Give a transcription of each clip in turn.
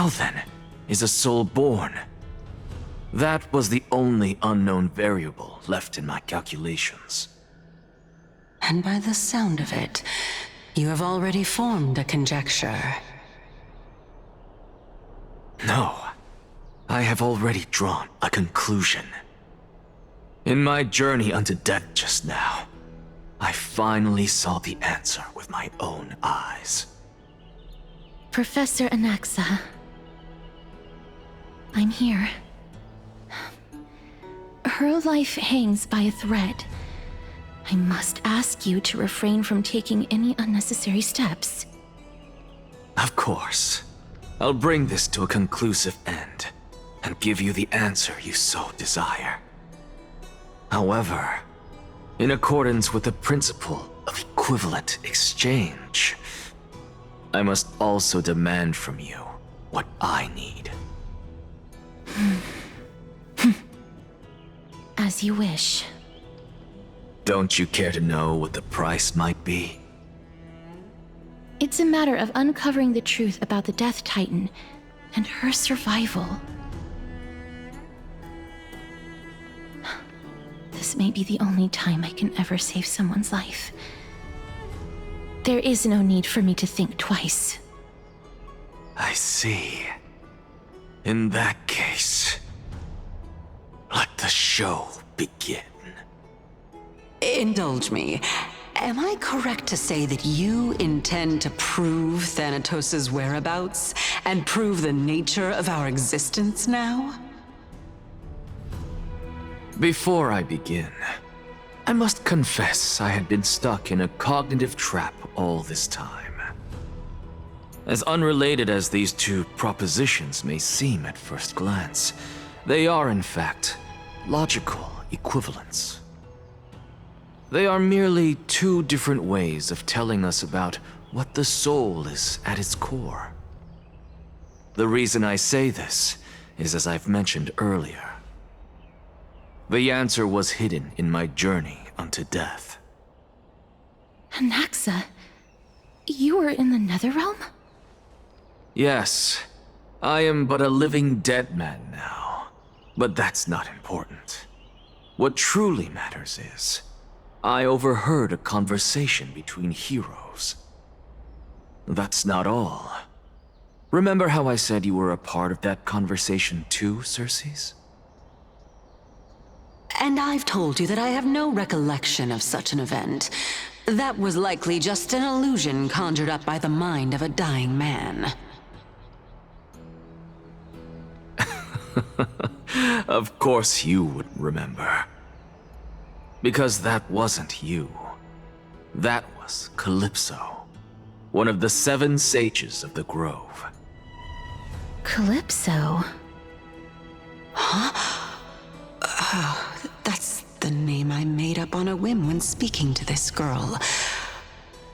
How then is a soul born? That was the only unknown variable left in my calculations. And by the sound of it, you have already formed a conjecture. No, I have already drawn a conclusion. In my journey unto death just now, I finally saw the answer with my own eyes. Professor Anaxa, I'm here. Her life hangs by a thread. I must ask you to refrain from taking any unnecessary steps. Of course. I'll bring this to a conclusive end, and give you the answer you so desire. However, in accordance with the principle of equivalent exchange, I must also demand from you what I need. As you wish. Don't you care to know what the price might be? It's a matter of uncovering the truth about the Death Titan and her survival. This may be the only time I can ever save someone's life. There is no need for me to think twice. I see. In that case, let the show begin. Indulge me. Am I correct to say that you intend to prove Thanatos' whereabouts and prove the nature of our existence now? Before I begin, I must confess I had been stuck in a cognitive trap all this time. As unrelated as these two propositions may seem at first glance, they are in fact logical equivalents. They are merely two different ways of telling us about what the soul is at its core. The reason I say this is as I've mentioned earlier. The answer was hidden in my journey unto death. Anaxa, you were in the Netherrealm? Yes, I am but a living dead man now, but that's not important. What truly matters is, I overheard a conversation between heroes. That's not all. Remember how I said you were a part of that conversation too, Circes? And I've told you that I have no recollection of such an event. That was likely just an illusion conjured up by the mind of a dying man. Of course you wouldn't remember. Because that wasn't you. That was Calypso, one of the 7 sages of the Grove. Calypso? That's the name I made up on a whim when speaking to this girl.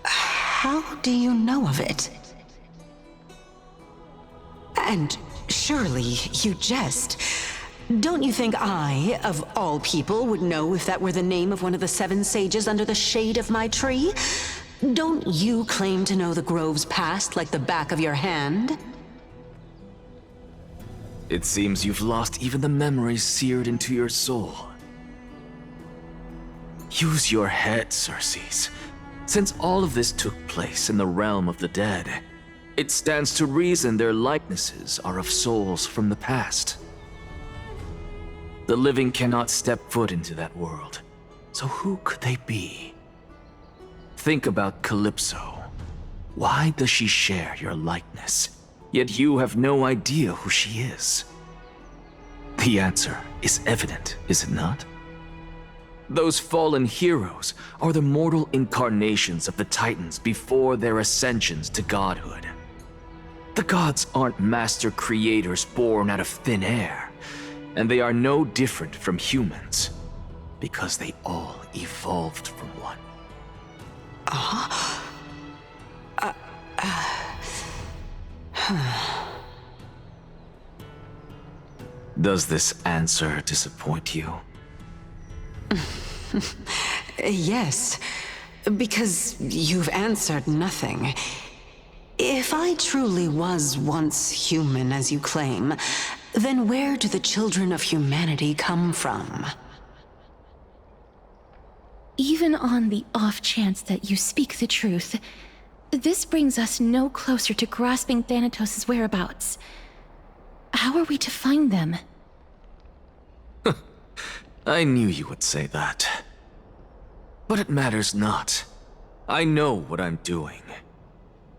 How do you know of it? And surely you jest. Don't you think I, of all people, would know if that were the name of one of the 7 sages under the shade of my tree? Don't you claim to know the Grove's past like the back of your hand? It seems you've lost even the memories seared into your soul. Use your head, Circes. Since all of this took place in the realm of the dead, it stands to reason their likenesses are of souls from the past. The living cannot step foot into that world, so who could they be? Think about Calypso. Why does she share your likeness, yet you have no idea who she is? The answer is evident, is it not? Those fallen heroes are the mortal incarnations of the Titans before their ascensions to godhood. The gods aren't master creators born out of thin air, and they are no different from humans, because they all evolved from one. Does this answer disappoint you? Yes, because you've answered nothing. If I truly was once human, as you claim, then where do the children of humanity come from? Even on the off chance that you speak the truth, this brings us no closer to grasping Thanatos' whereabouts. How are we to find them? I knew you would say that. But it matters not. I know what I'm doing.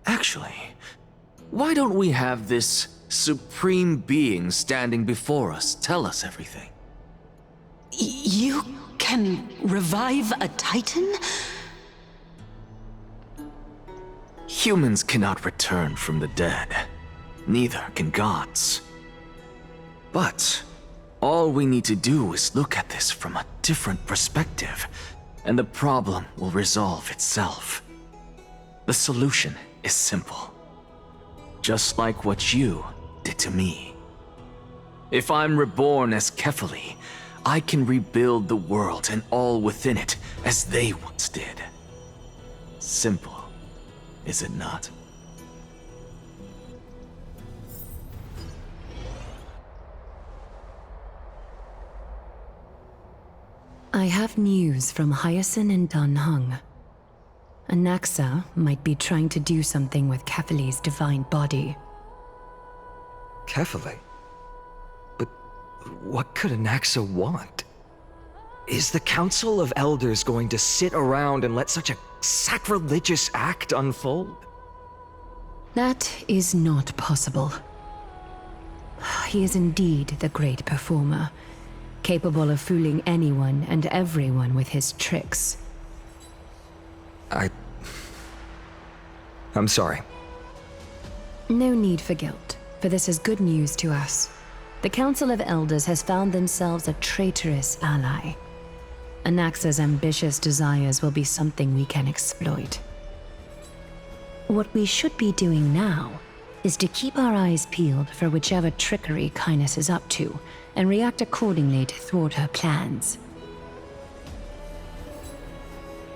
Actually, why don't we have this supreme being standing before us tell us everything? You can revive a Titan? Humans cannot return from the dead. Neither can gods. But all we need to do is look at this from a different perspective, and the problem will resolve itself. The solution is simple. Just like what you did to me. If I'm reborn as Kefali, I can rebuild the world and all within it as they once did. Simple, is it not? I have news from Hyacinth and Dan Heng. Anaxa might be trying to do something with Kefali's divine body. Kefali? But what could Anaxa want? Is the Council of Elders going to sit around and let such a sacrilegious act unfold? That is not possible. He is indeed the great performer, capable of fooling anyone and everyone with his tricks. I'm sorry. No need for guilt, for this is good news to us. The Council of Elders has found themselves a traitorous ally. Anaxa's ambitious desires will be something we can exploit. What we should be doing now is to keep our eyes peeled for whichever trickery Kynus is up to, and react accordingly to thwart her plans.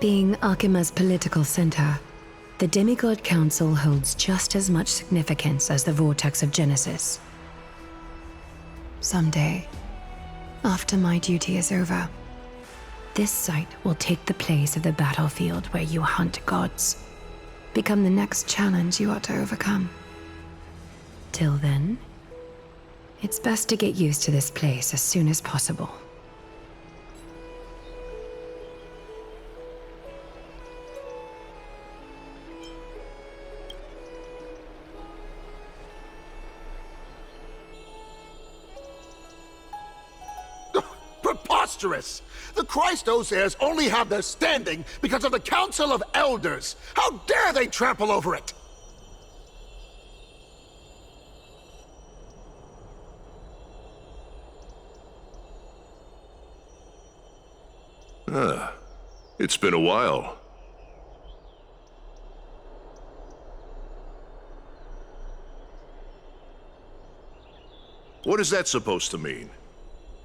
Being Akima's political center, the Demigod Council holds just as much significance as the Vortex of Genesis. Someday, after my duty is over, this site will take the place of the battlefield where you hunt gods, become the next challenge you are to overcome. Till then, it's best to get used to this place as soon as possible. Preposterous! The Christos heirs only have their standing because of the Council of Elders! How dare they trample over it! It's been a while. What is that supposed to mean?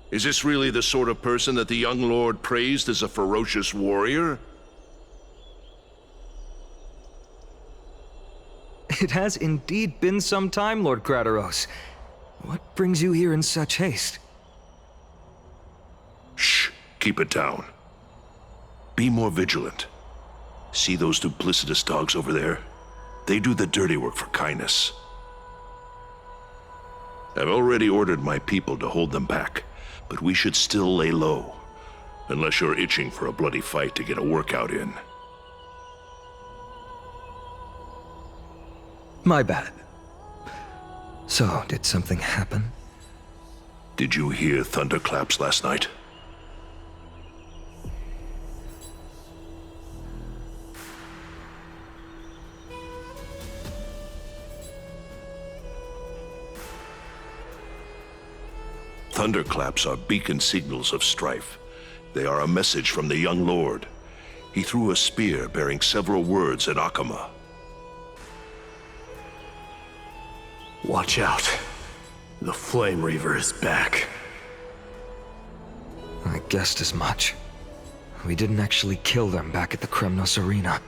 Is this really the sort of person that the young lord praised as a ferocious warrior? It has indeed been some time, Lord Krateros. What brings you here in such haste? Shh, keep it down. Be more vigilant. See those duplicitous dogs over there? They do the dirty work for Kynus. I've already ordered my people to hold them back, but we should still lay low. Unless you're itching for a bloody fight to get a workout in. My bad. So, did something happen? Did you hear thunderclaps last night? Thunderclaps are beacon signals of strife. They are a message from the young lord. He threw a spear bearing several words at Akama. Watch out. The Flame Reaver is back. I guessed as much. We didn't actually kill them back at the Kremnos Arena.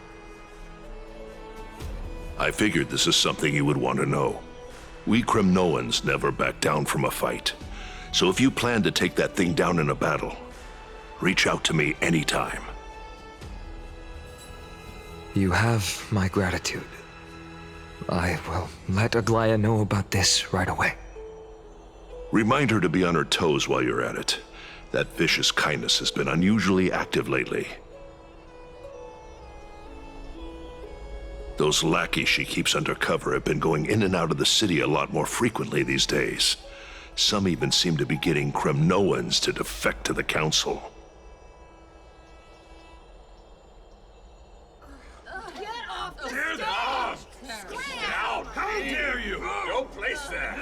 I figured this is something you would want to know. We Kremnoans never back down from a fight. So if you plan to take that thing down in a battle, reach out to me anytime. You have my gratitude. I will let Aglaya know about this right away. Remind her to be on her toes while you're at it. That vicious kindness has been unusually active lately. Those lackeys she keeps undercover have been going in and out of the city a lot more frequently these days. Some even seem to be getting Kremnoans to defect to the Council. How dare you! No place there!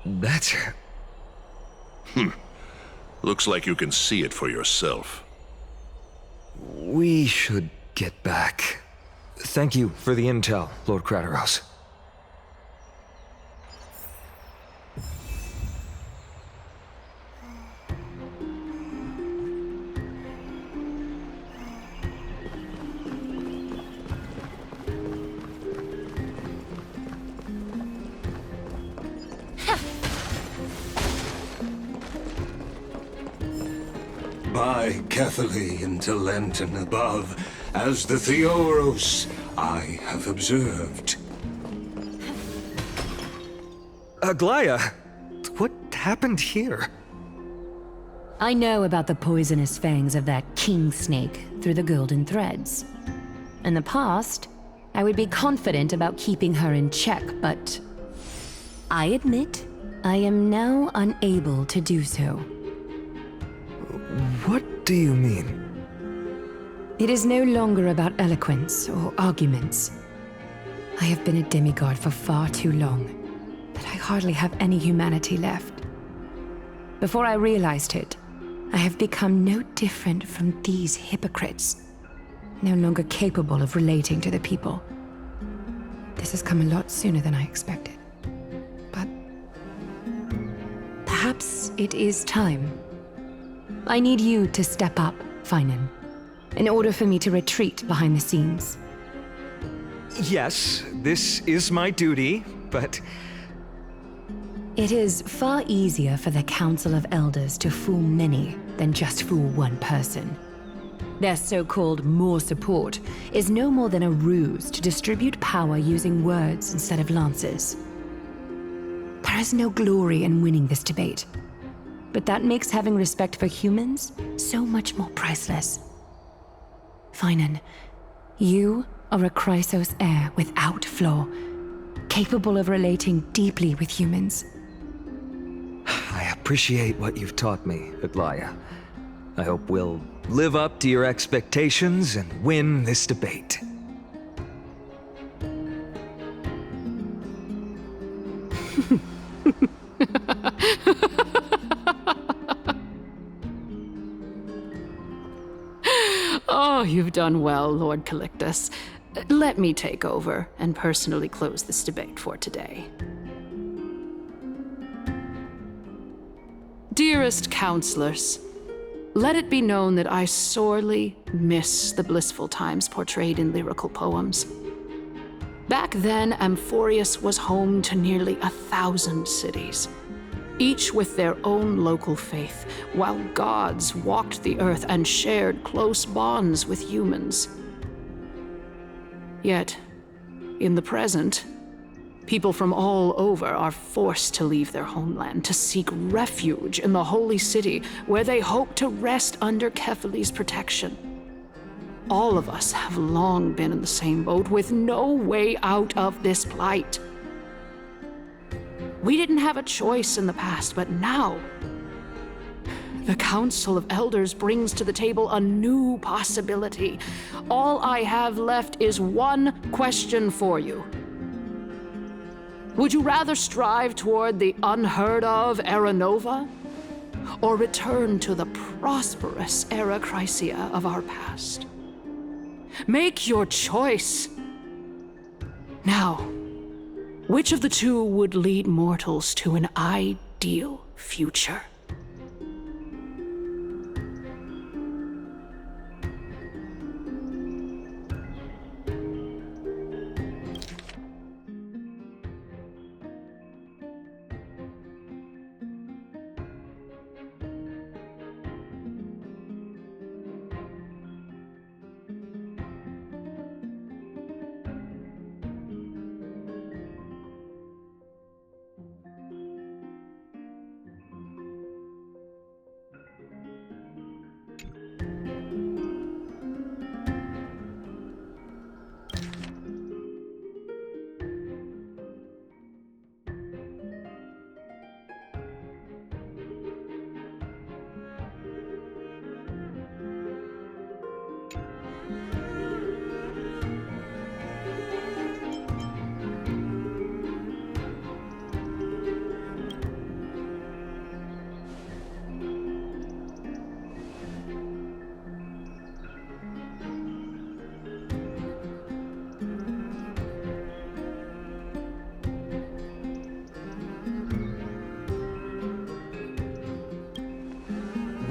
That's her. Looks like you can see it for yourself. We should get back. Thank you for the intel, Lord Crateros. By Catholic into Lenten above, as the Theoros I have observed. Aglaya, what happened here? I know about the poisonous fangs of that king snake through the golden threads. In the past, I would be confident about keeping her in check, but I admit I am now unable to do so. What do you mean? It is no longer about eloquence or arguments. I have been a demigod for far too long, that I hardly have any humanity left. Before I realized it, I have become no different from these hypocrites, no longer capable of relating to the people. This has come a lot sooner than I expected. But perhaps it is time. I need you to step up, Finan, in order for me to retreat behind the scenes. Yes, this is my duty, but... It is far easier for the Council of Elders to fool many than just fool one person. Their so-called more support is no more than a ruse to distribute power using words instead of lances. There is no glory in winning this debate, but that makes having respect for humans so much more priceless. Finan, you are a Chrysos heir without flaw, capable of relating deeply with humans. I appreciate what you've taught me, Aglaya. I hope we'll live up to your expectations and win this debate. Oh, you've done well, Lord Calictus. Let me take over and personally close this debate for today. Dearest counselors, let it be known that I sorely miss the blissful times portrayed in lyrical poems. Back then, Amphorius was home to nearly 1,000 cities, each with their own local faith, while gods walked the earth and shared close bonds with humans. Yet, in the present, people from all over are forced to leave their homeland to seek refuge in the holy city, where they hope to rest under Kefali's protection. All of us have long been in the same boat, with no way out of this plight. We didn't have a choice in the past, but now, the Council of Elders brings to the table a new possibility. All I have left is one question for you. Would you rather strive toward the unheard of Era Nova, or return to the prosperous Era Chrysia of our past? Make your choice. Now, which of the two would lead mortals to an ideal future?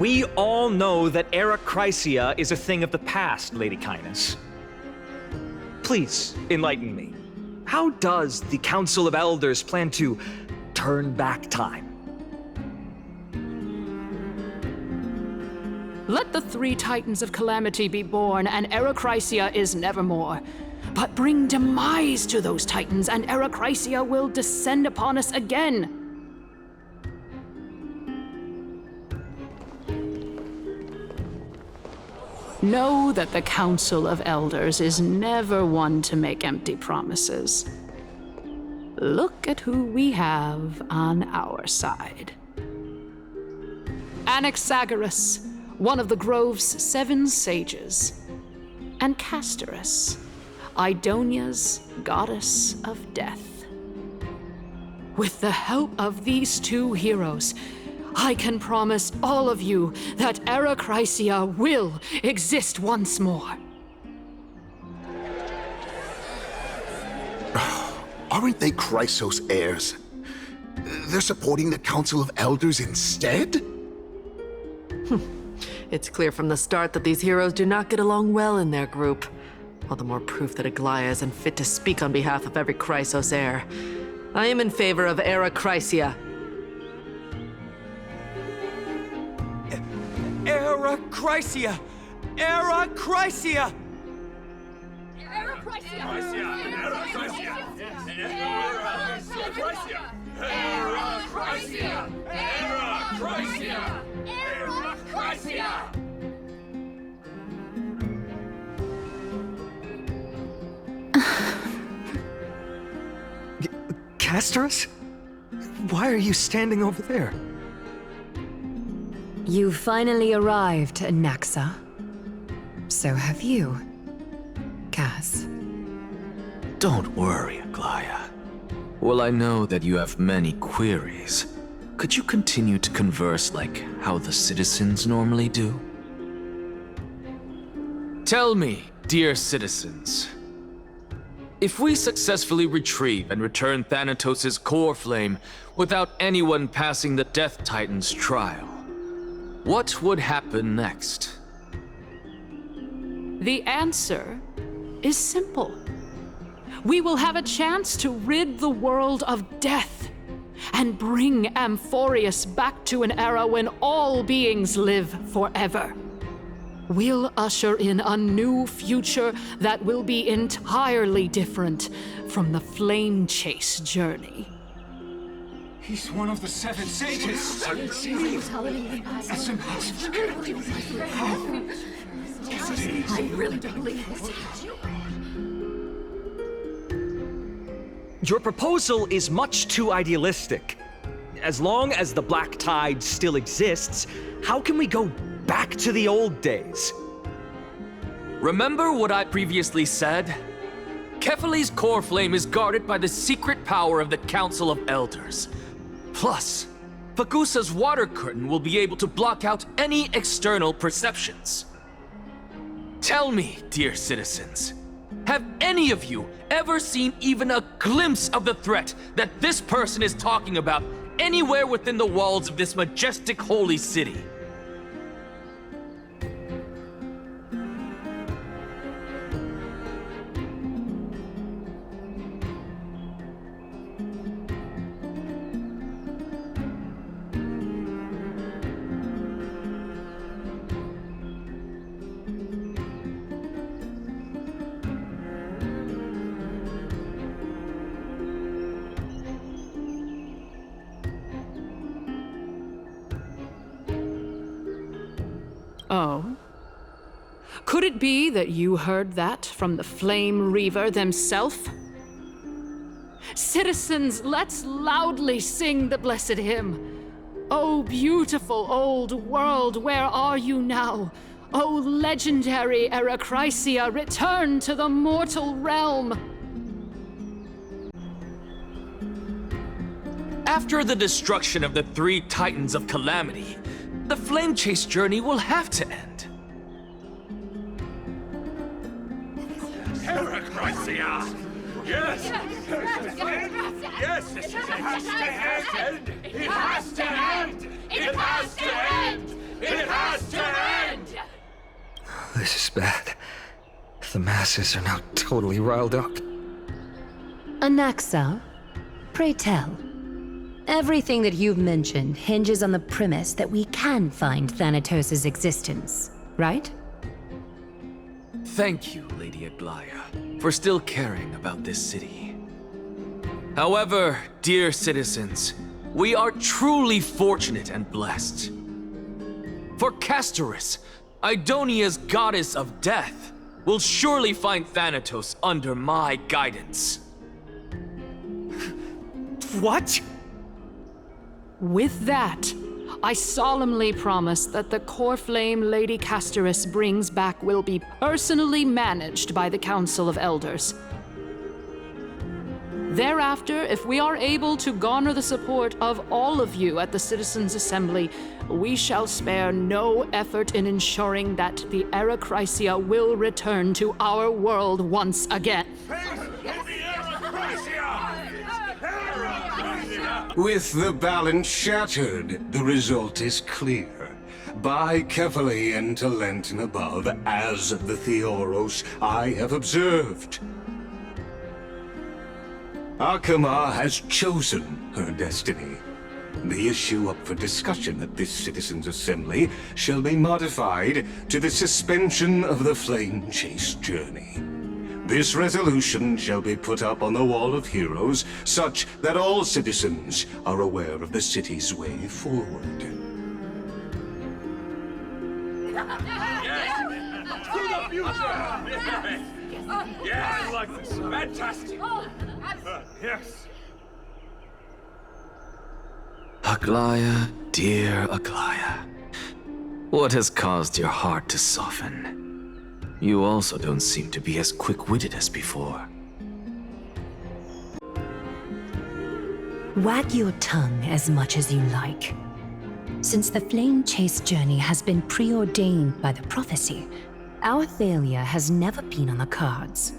We all know that Era Chrysia is a thing of the past, Lady Kynus. Please, enlighten me. How does the Council of Elders plan to turn back time? Let the three Titans of Calamity be born, and Era Chrysia is nevermore. But bring demise to those Titans, and Era Chrysia will descend upon us again. Know that the Council of Elders is never one to make empty promises. Look at who we have on our side. Anaxagoras, one of the Grove's 7 sages, and Castorus, Idonia's goddess of death. With the help of these 2 heroes, I can promise all of you that Era Chrysia will exist once more. Aren't they Chrysos heirs? They're supporting the Council of Elders instead? It's clear from the start that these heroes do not get along well in their group. All the more proof that Aglaya is unfit to speak on behalf of every Chrysos heir. I am in favor of Era Chrysia. Era Chrysia! Era Chrysia! Era Chrysia! Era Chrysia! Era Chrysia! Era Chrysia! Era Chrysia! Castorus? Why are you standing over there? You finally arrived, Naxa. So have you, Cass. Don't worry, Aglaya. Well, I know that you have many queries. Could you continue to converse like how the citizens normally do? Tell me, dear citizens, if we successfully retrieve and return Thanatos' core flame without anyone passing the Death Titan's trial, what would happen next? The answer is simple. We will have a chance to rid the world of death and bring Amphorius back to an era when all beings live forever. We'll usher in a new future that will be entirely different from the Flame Chase journey. He's one of the 7 sages. That's impossible. I really don't believe this. Your proposal is much too idealistic. As long as the Black Tide still exists, how can we go back to the old days? Remember what I previously said? Kefali's core flame is guarded by the secret power of the Council of Elders. Plus, Fagusa's water curtain will be able to block out any external perceptions. Tell me, dear citizens, have any of you ever seen even a glimpse of the threat that this person is talking about anywhere within the walls of this majestic holy city? Oh? Could it be that you heard that from the Flame Reaver themselves? Citizens, let's loudly sing the blessed hymn. Oh, beautiful old world, where are you now? Oh, legendary Era Chrysia, return to the mortal realm. After the destruction of the 3 Titans of Calamity, the Flame Chase journey will have to end. Era Chrysia! Yes! Yes! It has to end! It has to end! It has to end! It has to end! This is bad. The masses are now totally riled up. Anaxa, pray tell. Everything that you've mentioned hinges on the premise that we can find Thanatos' existence, right? Thank you, Lady Aglaya, for still caring about this city. However, dear citizens, we are truly fortunate and blessed. For Castorus, Idonia's goddess of death, will surely find Thanatos under my guidance. What? With that, I solemnly promise that the core flame Lady Castorus brings back will be personally managed by the Council of Elders. Thereafter, if we are able to garner the support of all of you at the Citizens' Assembly, we shall spare no effort in ensuring that the Erachrisia will return to our world once again. With the balance shattered, the result is clear. Buy carefully into Lent and above, as the Theoros I have observed. Akama has chosen her destiny. The issue up for discussion at this Citizens' Assembly shall be modified to the suspension of the Flame Chase journey. This resolution shall be put up on the Wall of Heroes, such that all citizens are aware of the city's way forward. To the future! Yeah, I like this. Fantastic! Yes! Aglaya, dear Aglaya, what has caused your heart to soften? You also don't seem to be as quick-witted as before. Wag your tongue as much as you like. Since the Flame Chase journey has been preordained by the prophecy, our failure has never been on the cards.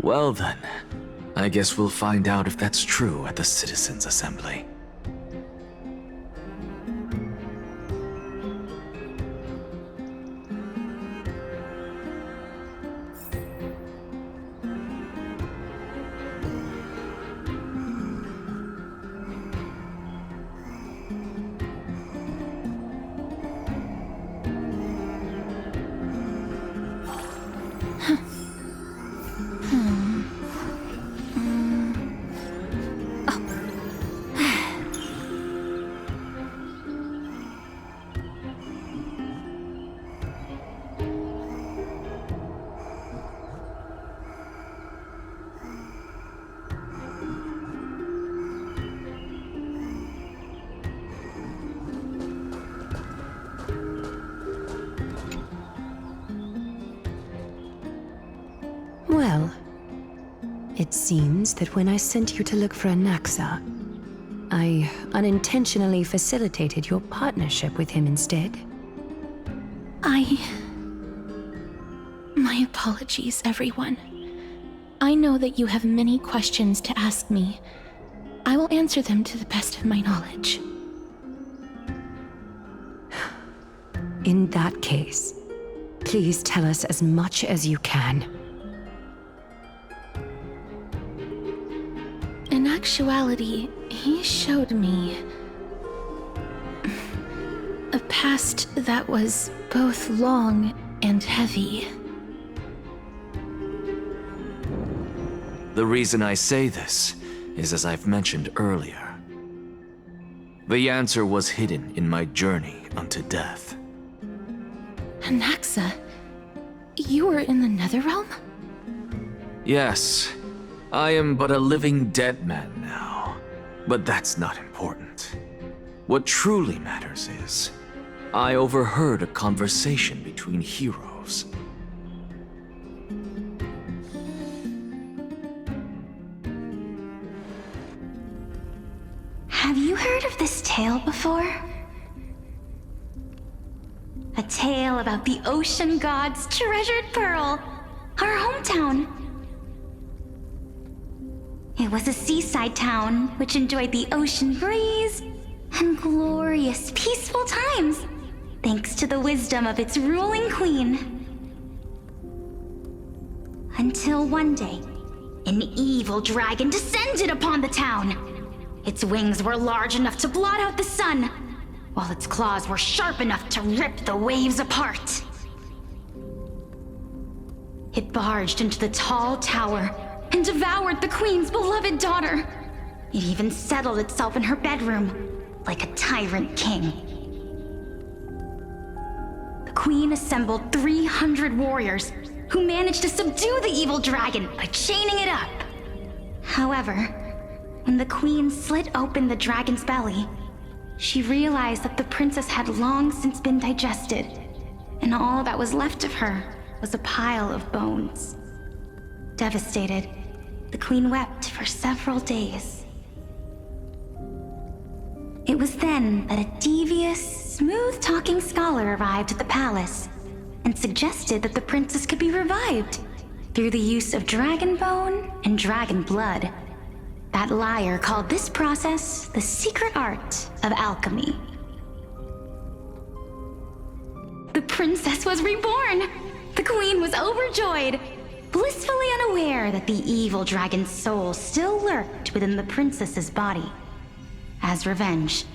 Well then, I guess we'll find out if that's true at the Citizens' Assembly. Well, it seems that when I sent you to look for Anaxa, I unintentionally facilitated your partnership with him instead. My apologies, everyone. I know that you have many questions to ask me. I will answer them to the best of my knowledge. In that case, please tell us as much as you can. In actuality, he showed me a past that was both long and heavy. The reason I say this is as I've mentioned earlier. The answer was hidden in my journey unto death. Anaxa, you were in the Netherrealm? Yes, I am but a living dead man now, but that's not important. What truly matters is, I overheard a conversation between heroes. Have you heard of this tale before? A tale about the ocean god's treasured pearl, our hometown. It was a seaside town which enjoyed the ocean breeze and glorious, peaceful times, thanks to the wisdom of its ruling queen. Until one day, an evil dragon descended upon the town. Its wings were large enough to blot out the sun, while its claws were sharp enough to rip the waves apart. It barged into the tall tower and devoured the queen's beloved daughter. It even settled itself in her bedroom, like a tyrant king. The queen assembled 300 warriors who managed to subdue the evil dragon by chaining it up. However, when the queen slit open the dragon's belly, she realized that the princess had long since been digested, and all that was left of her was a pile of bones. Devastated, the queen wept for several days. It was then that a devious, smooth-talking scholar arrived at the palace and suggested that the princess could be revived through the use of dragon bone and dragon blood. That liar called this process the secret art of alchemy. The princess was reborn! The queen was overjoyed, blissfully unaware that the evil dragon's soul still lurked within the princess's body. As revenge,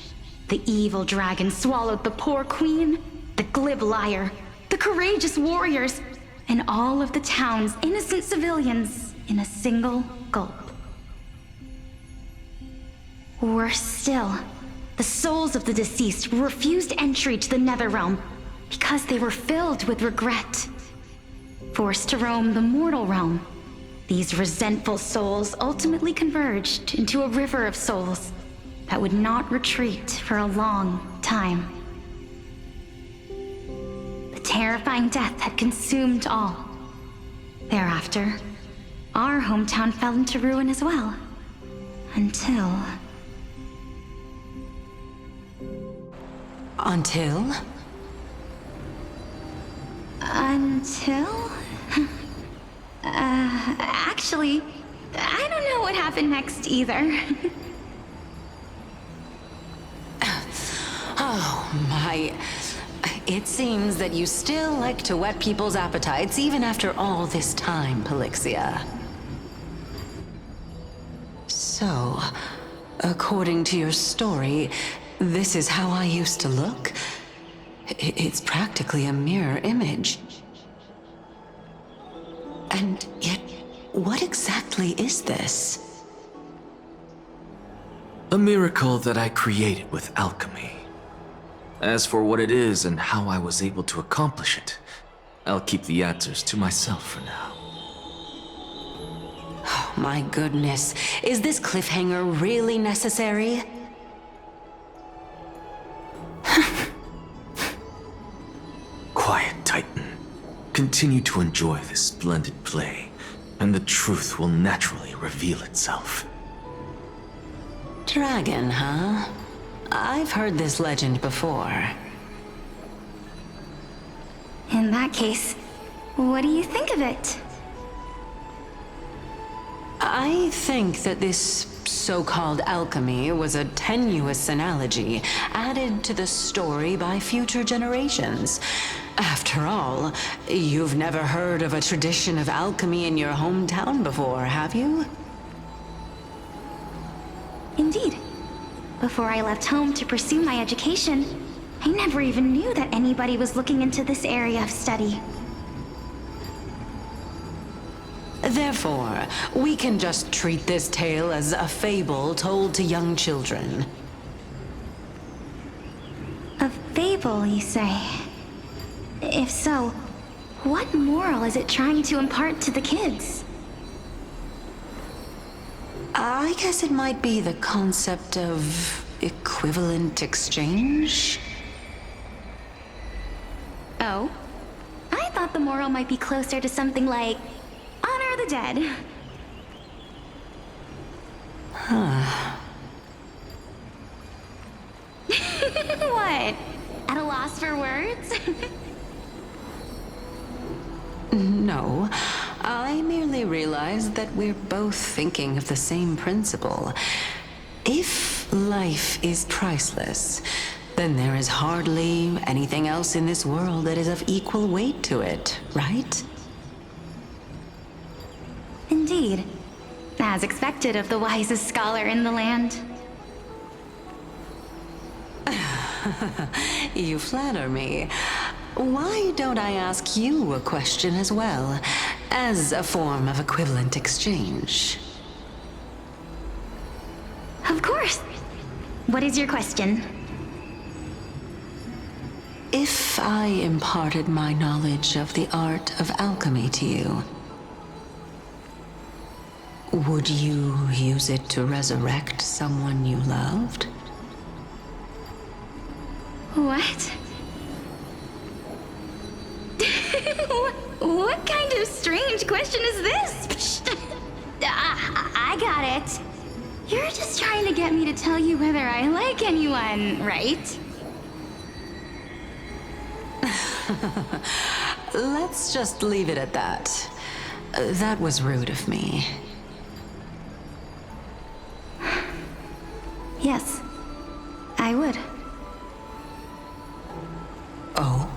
the evil dragon swallowed the poor queen, the glib liar, the courageous warriors, and all of the town's innocent civilians in a single gulp. Worse still, the souls of the deceased refused entry to the Netherrealm because they were filled with regret. Forced to roam the mortal realm, these resentful souls ultimately converged into a river of souls that would not retreat for a long time. The terrifying death had consumed all. Thereafter, our hometown fell into ruin as well. Until... Until? Actually, I don't know what happened next either. Oh, my... It seems that you still like to whet people's appetites even after all this time, Pelixia. So, according to your story, this is how I used to look? It's practically a mirror image. And yet, what exactly is this? A miracle that I created with alchemy. As for what it is and how I was able to accomplish it, I'll keep the answers to myself for now. Oh, my goodness. Is this cliffhanger really necessary? Quiet, Titan. Continue to enjoy this splendid play, and the truth will naturally reveal itself. Dragon, huh? I've heard this legend before. In that case, what do you think of it? I think that this so-called alchemy was a tenuous analogy added to the story by future generations. After all, you've never heard of a tradition of alchemy in your hometown before, have you? Indeed. Before I left home to pursue my education, I never even knew that anybody was looking into this area of study. Therefore, we can just treat this tale as a fable told to young children. A fable, you say? If so, what moral is it trying to impart to the kids? I guess it might be the concept of equivalent exchange? Oh? I thought the moral might be closer to something like honor the dead. Huh. What? At a loss for words? No. I merely realized that we're both thinking of the same principle. If life is priceless, then there is hardly anything else in this world that is of equal weight to it, right? Indeed. As expected of the wisest scholar in the land. You flatter me. Why don't I ask you a question as well, as a form of equivalent exchange? Of course. What is your question? If I imparted my knowledge of the art of alchemy to you, would you use it to resurrect someone you loved? What? What kind of strange question is this? I got it. You're just trying to get me to tell you whether I like anyone, right? Let's just leave it at that. That was rude of me. Yes, I would. Oh?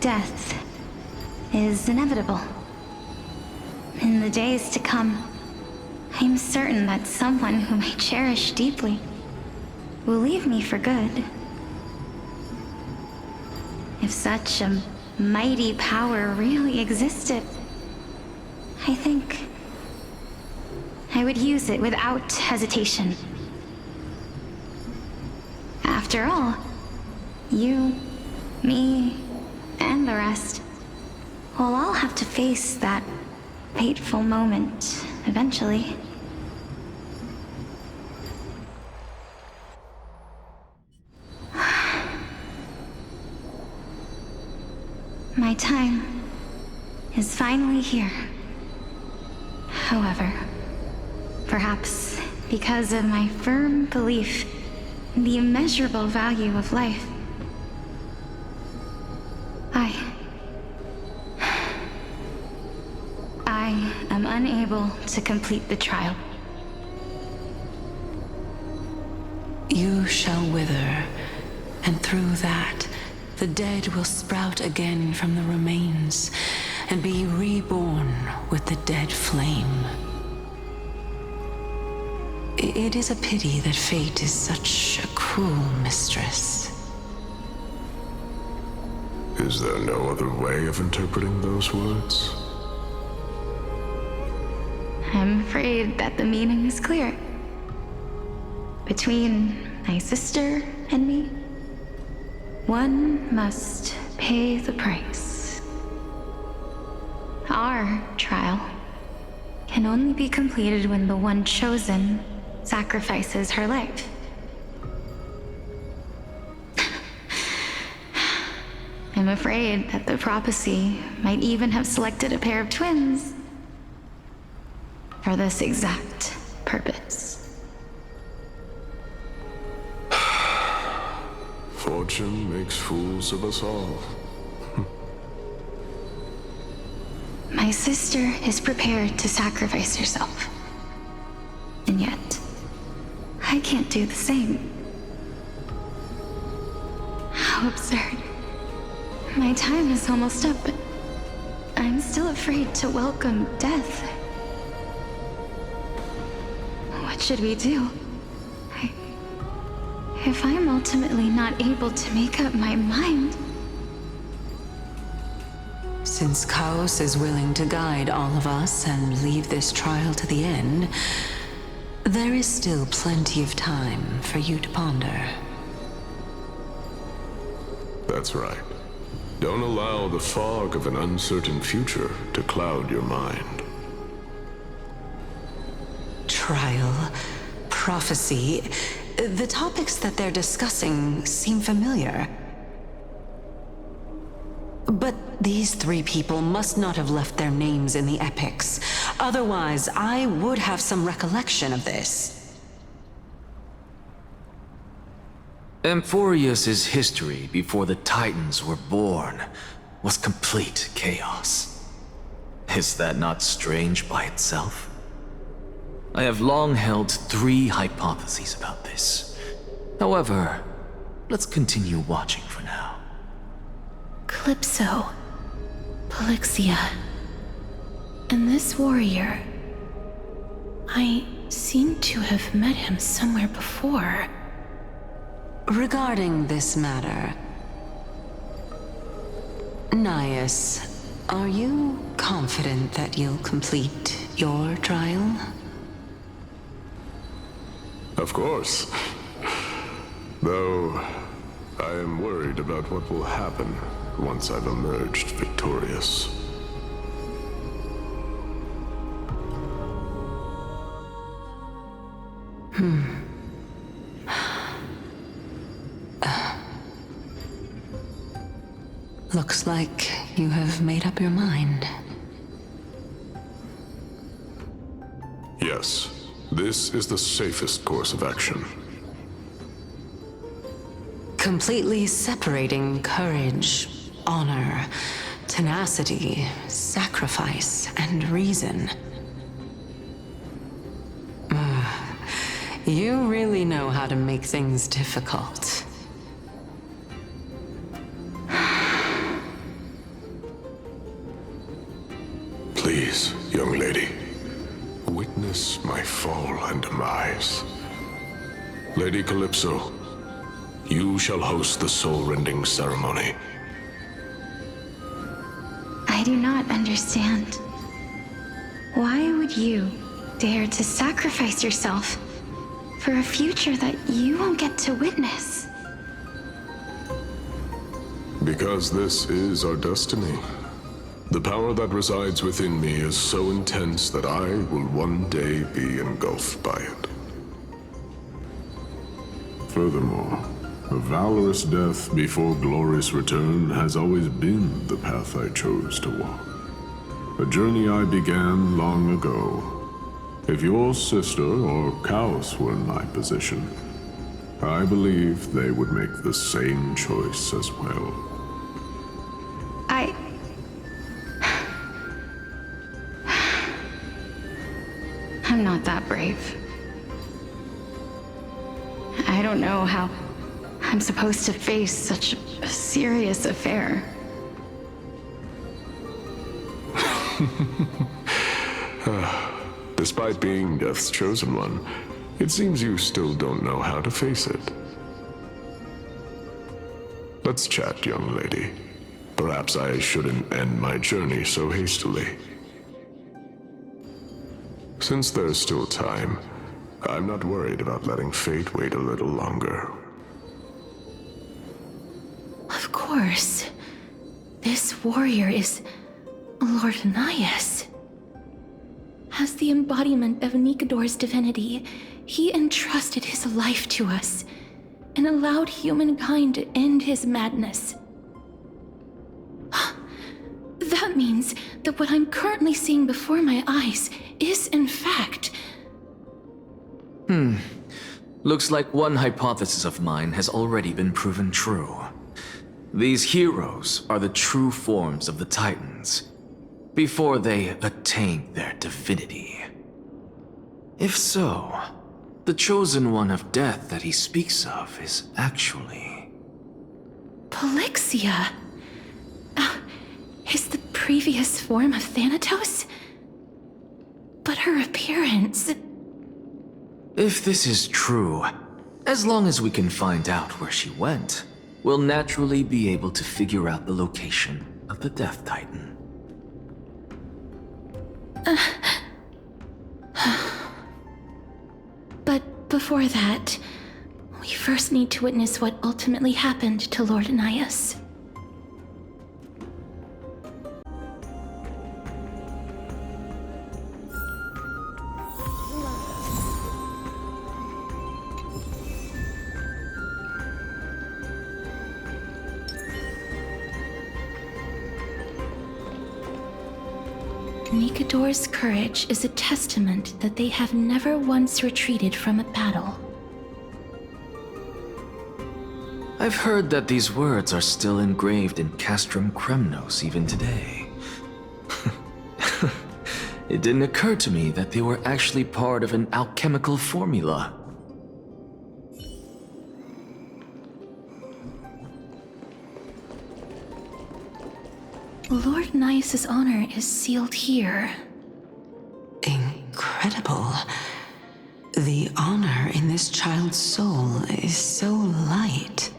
Death is inevitable. In the days to come, I'm certain that someone whom I cherish deeply will leave me for good. If such a mighty power really existed, I think I would use it without hesitation. After all, you, me, and the rest will all have to face that fateful moment eventually. My time is finally here. However, perhaps because of my firm belief in the immeasurable value of life, I am unable to complete the trial. You shall wither, and through that, the dead will sprout again from the remains and be reborn with the dead flame. It is a pity that fate is such a cruel mistress. Is there no other way of interpreting those words? I'm afraid that the meaning is clear. Between my sister and me, one must pay the price. Our trial can only be completed when the one chosen sacrifices her life. I'm afraid that the prophecy might even have selected a pair of twins for this exact purpose. Fortune makes fools of us all. My sister is prepared to sacrifice herself. And yet, I can't do the same. How absurd. My time is almost up, but I'm still afraid to welcome death. What should we do? If I'm ultimately not able to make up my mind... Since Chaos is willing to guide all of us and leave this trial to the end, there is still plenty of time for you to ponder. That's right. Don't allow the fog of an uncertain future to cloud your mind. Trial, prophecy, the topics that they're discussing seem familiar. But these three people must not have left their names in the epics. Otherwise, I would have some recollection of this. Amphorius's history before the Titans were born was complete chaos. Is that not strange by itself? I have long held 3 hypotheses about this. However, let's continue watching for now. Calypso, Polixia, and this warrior. I seem to have met him somewhere before. Regarding this matter, Nias, are you confident that you'll complete your trial? Of course. Though, I am worried about what will happen once I've emerged victorious. Looks like you have made up your mind. Yes, this is the safest course of action. Completely separating courage, honor, tenacity, sacrifice, and reason. You really know how to make things difficult. Please, young lady, witness my fall and demise. Lady Calypso, you shall host the soul-rending ceremony. I do not understand. Why would you dare to sacrifice yourself for a future that you won't get to witness? Because this is our destiny. The power that resides within me is so intense that I will one day be engulfed by it. Furthermore, a valorous death before glorious return has always been the path I chose to walk. A journey I began long ago. If your sister or Kaos were in my position, I believe they would make the same choice as well. I'm not that brave. I don't know how I'm supposed to face such a serious affair. Despite being Death's chosen one, it seems you still don't know how to face it. Let's chat, young lady. Perhaps I shouldn't end my journey so hastily. Since there's still time, I'm not worried about letting fate wait a little longer. Of course. This warrior is Lord Nias. As the embodiment of Nikador's divinity, he entrusted his life to us and allowed humankind to end his madness. That means that what I'm currently seeing before my eyes is, in fact... Looks like one hypothesis of mine has already been proven true. These heroes are the true forms of the Titans, before they attained their divinity. If so, the chosen one of death that he speaks of is actually... Polixia? Is the previous form of Thanatos? But her appearance... If this is true, as long as we can find out where she went, we'll naturally be able to figure out the location of the Death Titan. But before that, we first need to witness what ultimately happened to Lord Nias. Nikador's courage is a testament that they have never once retreated from a battle. I've heard that these words are still engraved in Castrum Kremnos even today. It didn't occur to me that they were actually part of an alchemical formula. Lord Nias's honor is sealed here. Incredible. The honor in this child's soul is so light.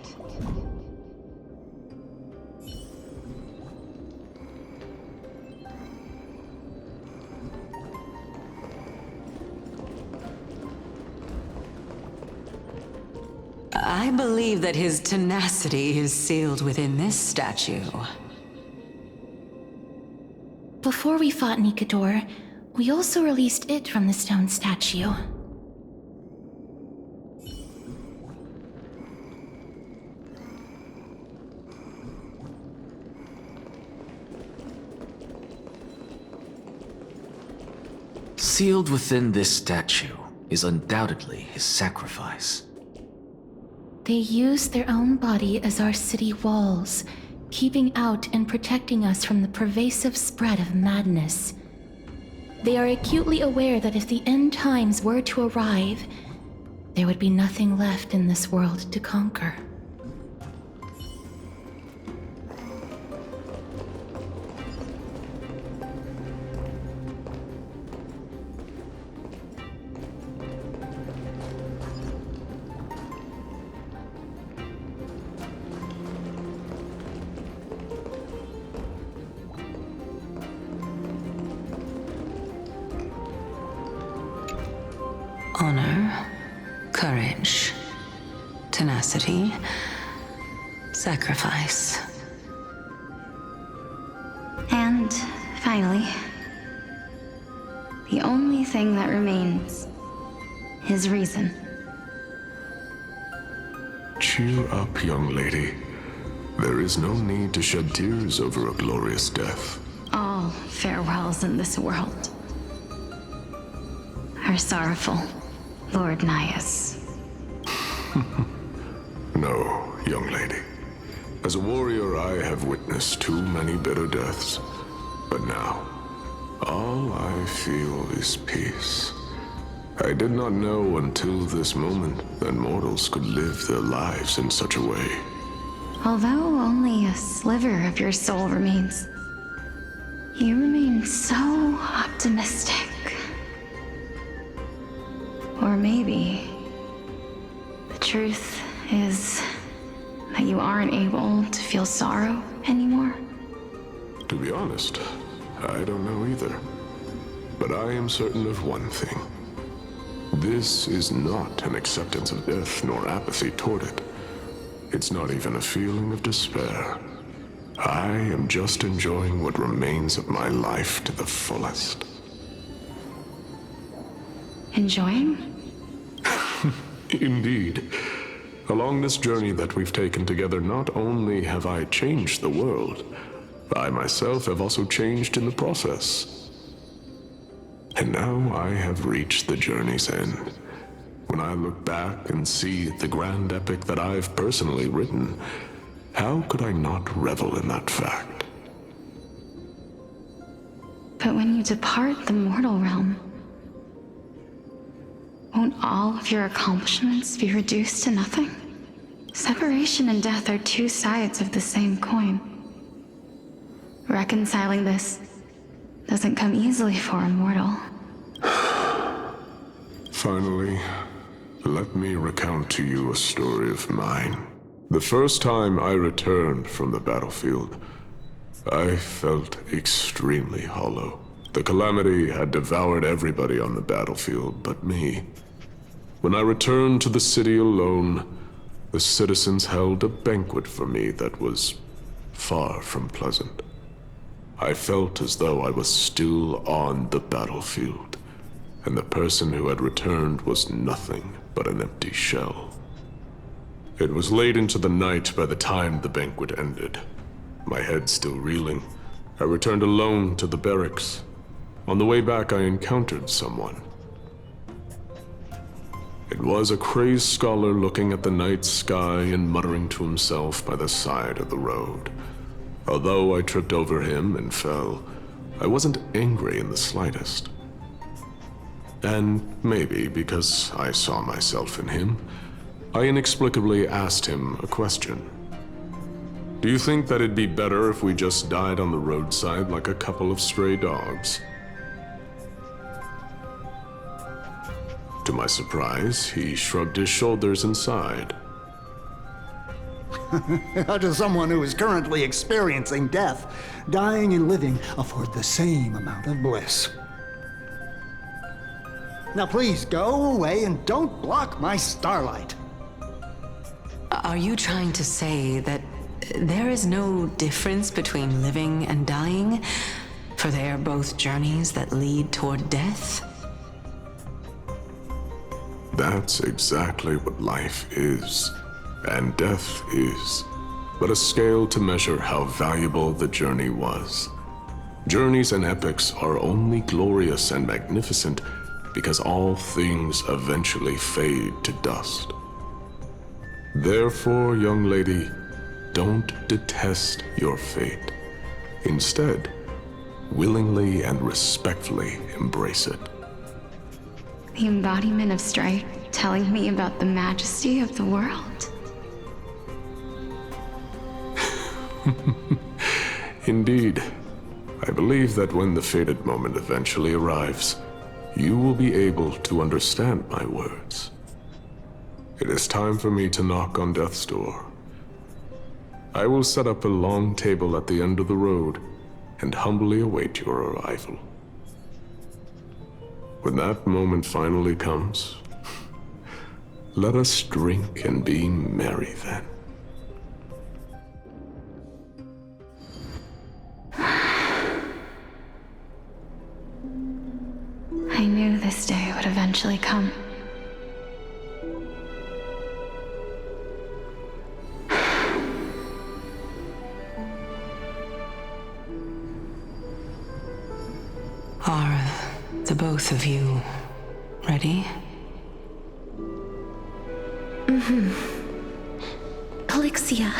I believe that his tenacity is sealed within this statue. Before we fought Nikador, we also released it from the stone statue. Sealed within this statue is undoubtedly his sacrifice. They used their own body as our city walls, keeping out and protecting us from the pervasive spread of madness. They are acutely aware that if the end times were to arrive, there would be nothing left in this world to conquer. Honor, courage, tenacity, sacrifice. And finally, the only thing that remains is reason. Cheer up, young lady. There is no need to shed tears over a glorious death. All farewells in this world are sorrowful, Lord Nias. No, young lady. As a warrior, I have witnessed too many bitter deaths. But now, all I feel is peace. I did not know until this moment that mortals could live their lives in such a way. Although only a sliver of your soul remains, you remain so optimistic. Or maybe the truth is that you aren't able to feel sorrow anymore. To be honest, I don't know either. But I am certain of one thing. This is not an acceptance of death nor apathy toward it. It's not even a feeling of despair. I am just enjoying what remains of my life to the fullest. Enjoying? Indeed. Along this journey that we've taken together, not only have I changed the world, I myself have also changed in the process. And now I have reached the journey's end. When I look back and see the grand epic that I've personally written, how could I not revel in that fact? But when you depart the mortal realm, won't all of your accomplishments be reduced to nothing? Separation and death are two sides of the same coin. Reconciling this doesn't come easily for a mortal. Finally, let me recount to you a story of mine. The first time I returned from the battlefield, I felt extremely hollow. The calamity had devoured everybody on the battlefield but me. When I returned to the city alone, the citizens held a banquet for me that was far from pleasant. I felt as though I was still on the battlefield, and the person who had returned was nothing but an empty shell. It was late into the night by the time the banquet ended. My head still reeling, I returned alone to the barracks. On the way back, I encountered someone. It was a crazed scholar looking at the night sky and muttering to himself by the side of the road. Although I tripped over him and fell, I wasn't angry in the slightest. And maybe because I saw myself in him, I inexplicably asked him a question. Do you think that it'd be better if we just died on the roadside like a couple of stray dogs? To my surprise, he shrugged his shoulders and sighed. How does someone who is currently experiencing death, dying and living, afford the same amount of bliss? Now please, go away and don't block my starlight. Are you trying to say that there is no difference between living and dying? For they are both journeys that lead toward death? That's exactly what life is, and death is, but a scale to measure how valuable the journey was. Journeys and epics are only glorious and magnificent because all things eventually fade to dust. Therefore, young lady, don't detest your fate. Instead, willingly and respectfully embrace it. The embodiment of strife telling me about the majesty of the world. Indeed. I believe that when the fated moment eventually arrives, you will be able to understand my words. It is time for me to knock on death's door. I will set up a long table at the end of the road and humbly await your arrival. When that moment finally comes, let us drink and be merry then. I knew this day would eventually come. Are the both of you ready? Polixia.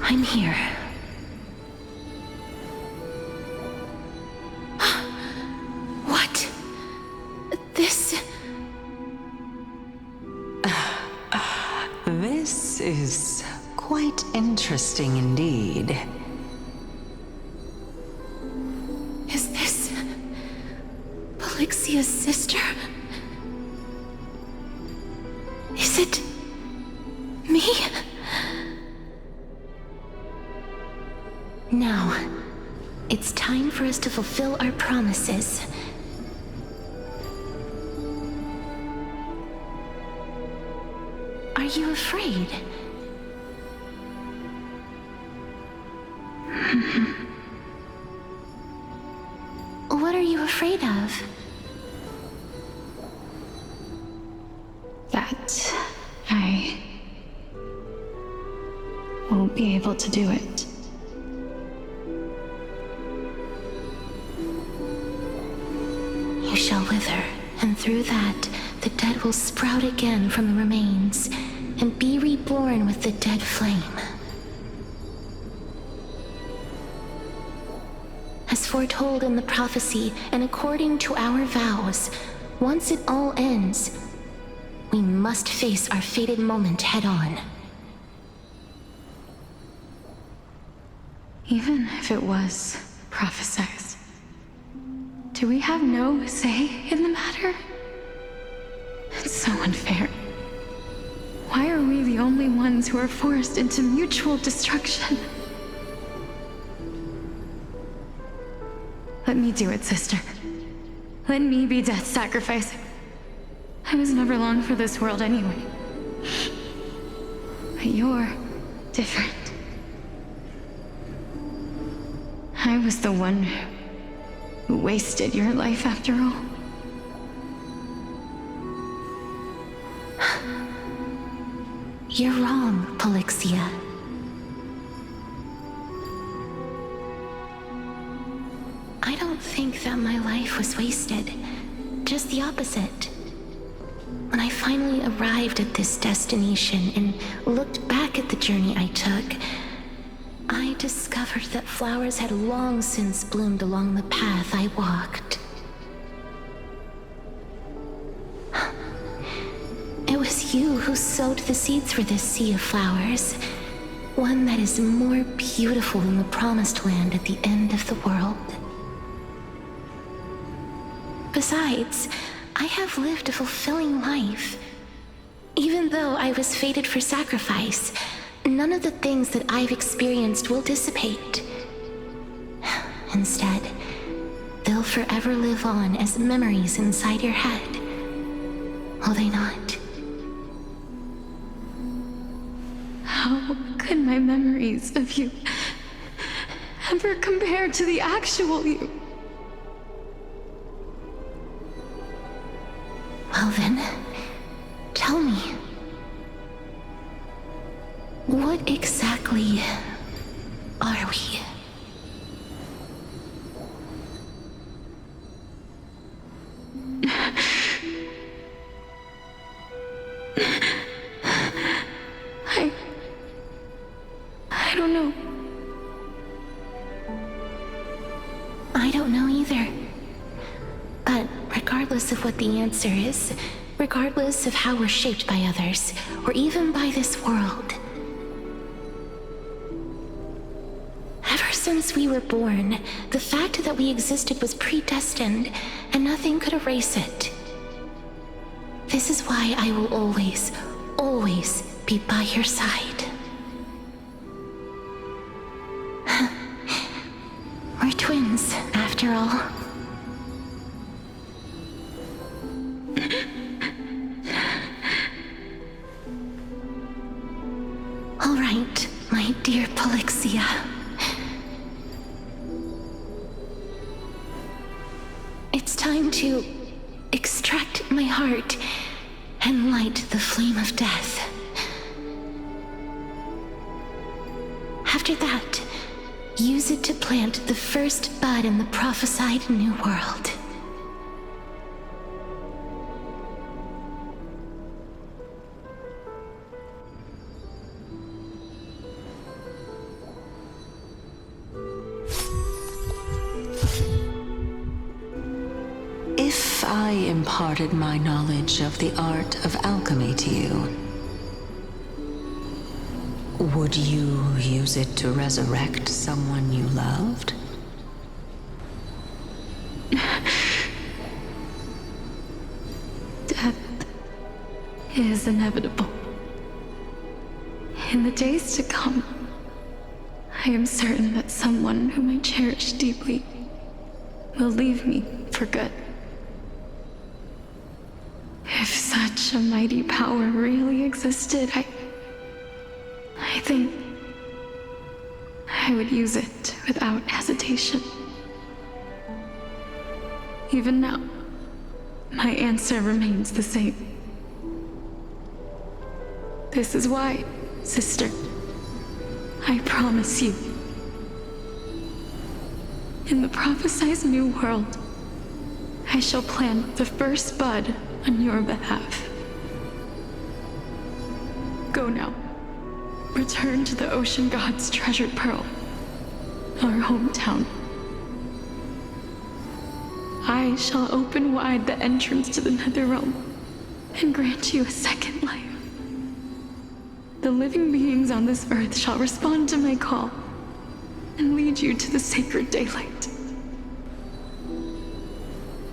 I'm here. What? This... This is quite interesting indeed. Is this... Polixia's sister? Is it... me? Now, it's time for us to fulfill our promises. Are you afraid? What are you afraid of? That I won't be able to do it. You shall wither, and through that, the dead will sprout again from the remains, and be reborn with the dead flame. As foretold in the prophecy, and according to our vows, once it all ends, we must face our fated moment head-on. Even if it was prophesied, do we have no say in the matter? It's so unfair. Why are we the only ones who are forced into mutual destruction? Let me do it, sister. Let me be death's sacrifice. I was never long for this world anyway. But you're different. I was the one who wasted your life after all. You're wrong, Polixia. I don't think that my life was wasted, just the opposite. When I finally arrived at this destination and looked back at the journey I took, I discovered that flowers had long since bloomed along the path I walked. It was you who sowed the seeds for this sea of flowers, one that is more beautiful than the promised land at the end of the world. Besides, I have lived a fulfilling life. Even though I was fated for sacrifice, none of the things that I've experienced will dissipate. Instead, they'll forever live on as memories inside your head. Will they not? How could my memories of you ever compare to the actual you? Well then, tell me. What exactly are we? I don't know. I don't know either. But regardless of what the answer is, regardless of how we're shaped by others, or even by this world, ever since we were born, the fact that we existed was predestined, and nothing could erase it. This is why I will always, always be by your side. We're twins, after all. All right, my dear Polixia. It's time to extract my heart and light the flame of death. After that, use it to plant the first bud in the prophesied new world. If I imparted my knowledge of the art of alchemy to you, would you use it to resurrect someone you loved? Death is inevitable. In the days to come, I am certain that someone whom I cherish deeply will leave me for good. If such a mighty power really existed, I think I would use it without hesitation. Even now, my answer remains the same. This is why, sister, I promise you, in the prophesied new world, I shall plant the first bud on your behalf. Go now. Return to the Ocean God's treasured pearl, our hometown. I shall open wide the entrance to the Netherrealm and grant you a second life. The living beings on this earth shall respond to my call and lead you to the sacred daylight.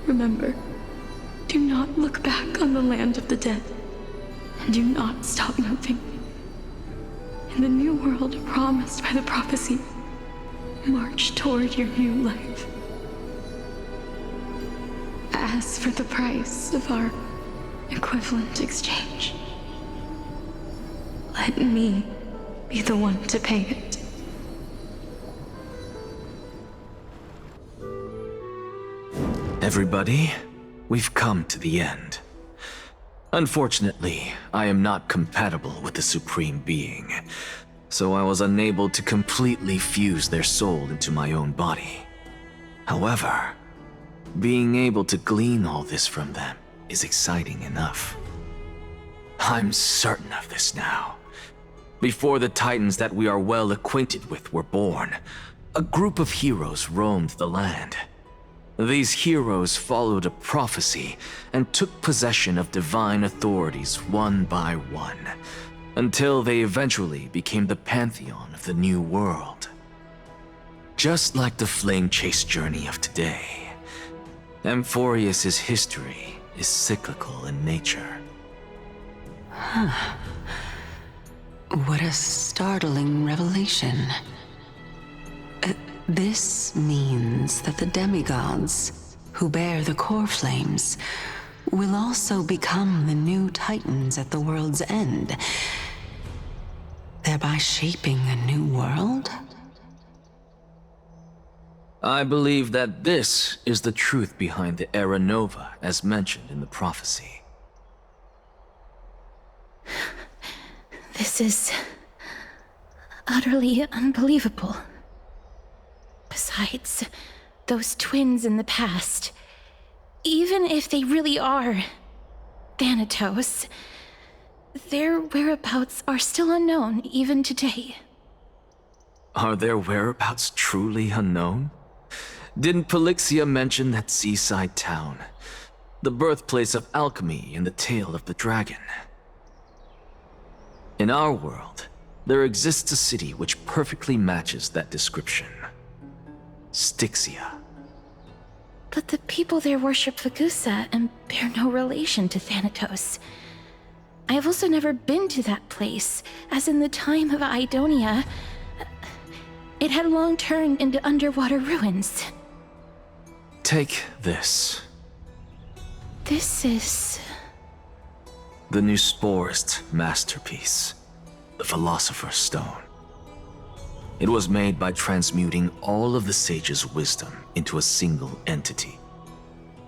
Remember, do not look back on the land of the dead, and do not stop moving. In the new world promised by the prophecy, march toward your new life. As for the price of our equivalent exchange, let me be the one to pay it. Everybody, we've come to the end. Unfortunately, I am not compatible with the Supreme Being, so I was unable to completely fuse their soul into my own body. However, being able to glean all this from them is exciting enough. I'm certain of this now. Before the Titans that we are well acquainted with were born, a group of heroes roamed the land. These heroes followed a prophecy and took possession of divine authorities one by one, until they eventually became the pantheon of the New World. Just like the flame chase journey of today, Amphorius's history is cyclical in nature. Huh. What a startling revelation. This means that the demigods, who bear the core flames, will also become the new Titans at the world's end, thereby shaping a new world? I believe that this is the truth behind the Era Nova as mentioned in the prophecy. This is utterly unbelievable. Besides, those twins in the past, even if they really are Thanatos, their whereabouts are still unknown even today. Are their whereabouts truly unknown? Didn't Polixia mention that seaside town, the birthplace of alchemy in the Tale of the Dragon? In our world, there exists a city which perfectly matches that description. Styxia. But the people there worship Vagusa and bear no relation to Thanatos. I have also never been to that place, as in the time of Idonia, it had long turned into underwater ruins. Take this. This is... the Nusporist masterpiece, the Philosopher's Stone. It was made by transmuting all of the sages' wisdom into a single entity,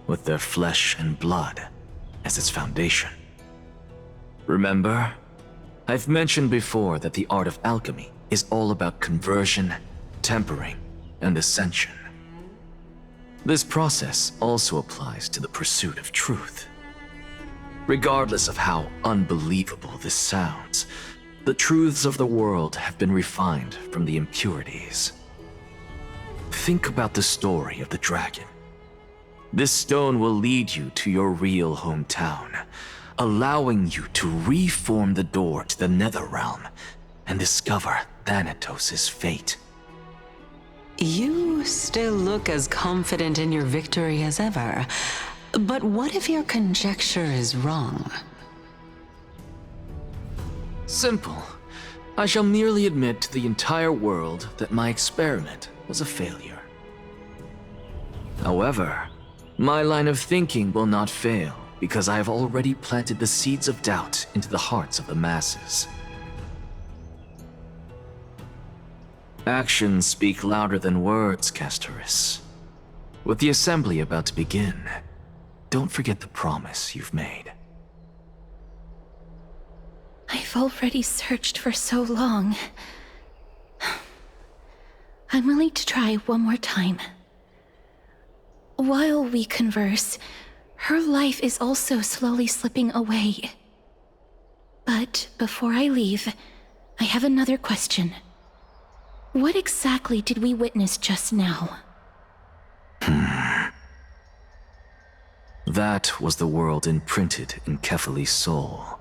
with their flesh and blood as its foundation. Remember, I've mentioned before that the art of alchemy is all about conversion, tempering, and ascension. This process also applies to the pursuit of truth. Regardless of how unbelievable this sounds, the truths of the world have been refined from the impurities. Think about the story of the dragon. This stone will lead you to your real hometown, allowing you to reform the door to the Netherrealm and discover Thanatos' fate. You still look as confident in your victory as ever. But what if your conjecture is wrong? Simple. I shall merely admit to the entire world that my experiment was a failure. However, my line of thinking will not fail because I have already planted the seeds of doubt into the hearts of the masses. Actions speak louder than words, Castorus. With the assembly about to begin, don't forget the promise you've made. I've already searched for so long. I'm willing to try one more time. While we converse, her life is also slowly slipping away. But before I leave, I have another question. What exactly did we witness just now? That was the world imprinted in Kefali's soul.